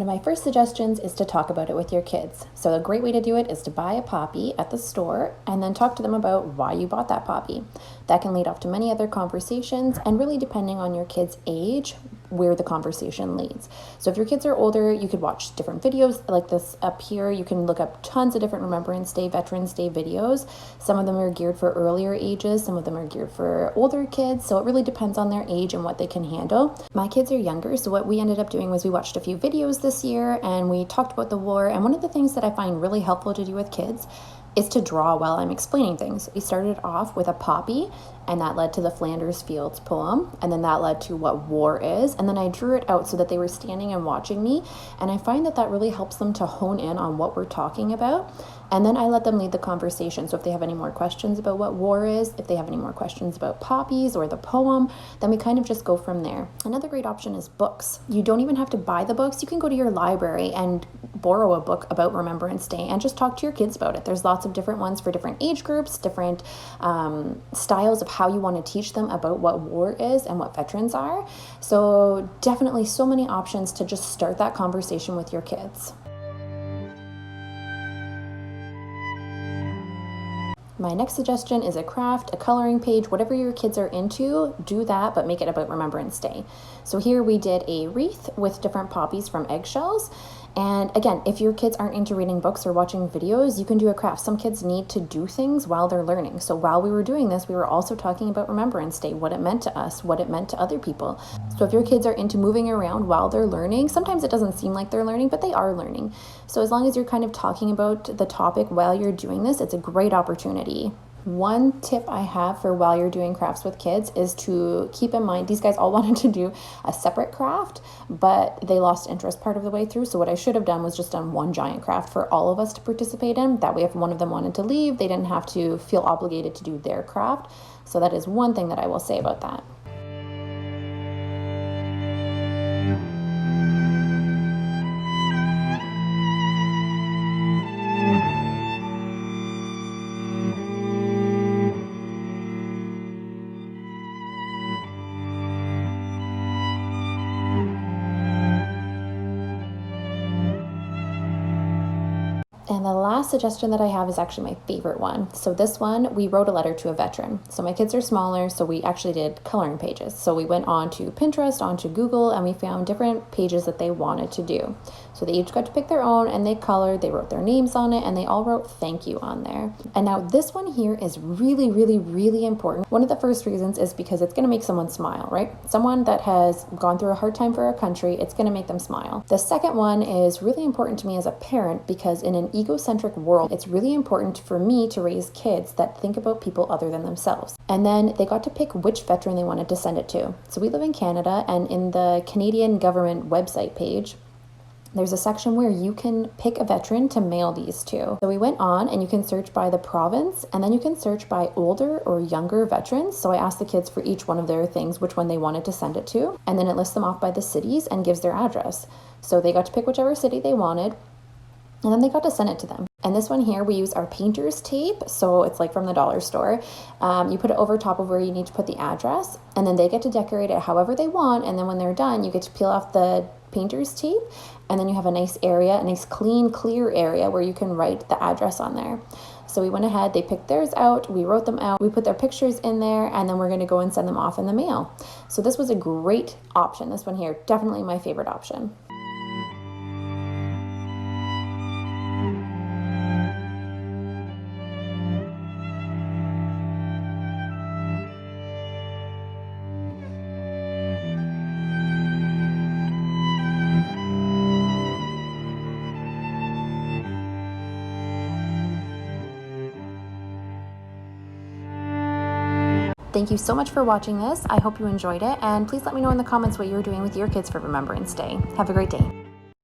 of my first suggestions is to talk about it with your kids. So a great way to do it is to buy a poppy at the store and then talk to them about why you bought that poppy. That can lead off to many other conversations, and really depending on your kid's age, where the conversation leads. So if your kids are older, you could watch different videos like this up here. You can look up tons of different Remembrance Day, Veterans Day videos. Some of them are geared for earlier ages, some of them are geared for older kids. So it really depends on their age and what they can handle. My kids are younger, so what we ended up doing was we watched a few videos this year and we talked about the war. And one of the things that I find really helpful to do with kids is to draw while I'm explaining things. We started off with a poppy, and that led to the Flanders Fields poem, and then that led to what war is, and then I drew it out so that they were standing and watching me, and I find that that really helps them to hone in on what we're talking about, and then I let them lead the conversation. So if they have any more questions about what war is, if they have any more questions about poppies or the poem, then we kind of just go from there. Another great option is books. You don't even have to buy the books. You can go to your library and borrow a book about Remembrance Day and just talk to your kids about it. There's lots of different ones for different age groups, different styles of how you want to teach them about what war is and what veterans are. So definitely so many options to just start that conversation with your kids. My next suggestion is a craft, a coloring page, whatever your kids are into, do that, but make it about Remembrance Day. So here we did a wreath with different poppies from eggshells. And again, if your kids aren't into reading books or watching videos, you can do a craft. Some kids need to do things while they're learning. So while we were doing this, we were also talking about Remembrance Day, what it meant to us, what it meant to other people. So if your kids are into moving around while they're learning, sometimes it doesn't seem like they're learning, but they are learning. So as long as you're kind of talking about the topic while you're doing this, it's a great opportunity. One tip I have for while you're doing crafts with kids is to keep in mind, these guys all wanted to do a separate craft, but they lost interest part of the way through. So what I should have done was just done one giant craft for all of us to participate in. That way, if one of them wanted to leave, they didn't have to feel obligated to do their craft. So that is one thing that I will say about that. And the last suggestion that I have is actually my favorite one. So this one, we wrote a letter to a veteran. So my kids are smaller, so we actually did coloring pages. So we went on to Pinterest, onto Google, and we found different pages that they wanted to do. So they each got to pick their own, and they colored, they wrote their names on it, and they all wrote thank you on there. And now this one here is really, really, really important. One of the first reasons is because it's gonna make someone smile, right? Someone that has gone through a hard time for our country, it's gonna make them smile. The second one is really important to me as a parent because in an egocentric world, it's really important for me to raise kids that think about people other than themselves. And then they got to pick which veteran they wanted to send it to. So we live in Canada, and in the Canadian government website page, there's a section where you can pick a veteran to mail these to. So we went on and you can search by the province, and then you can search by older or younger veterans. So I asked the kids for each one of their things, which one they wanted to send it to. And then it lists them off by the cities and gives their address. So they got to pick whichever city they wanted, and then they got to send it to them. And this one here, we use our painter's tape. So it's like from the dollar store. You put it over top of where you need to put the address, and then they get to decorate it however they want. And then when they're done, you get to peel off the painter's tape, and then you have a nice area, a nice clean, clear area where you can write the address on there. So we went ahead, they picked theirs out, we wrote them out, we put their pictures in there, and then we're going to go and send them off in the mail. So this was a great option. This one here, definitely my favorite option. Thank you so much for watching this. I hope you enjoyed it, and please let me know in the comments what you're doing with your kids for Remembrance Day. Have a great day.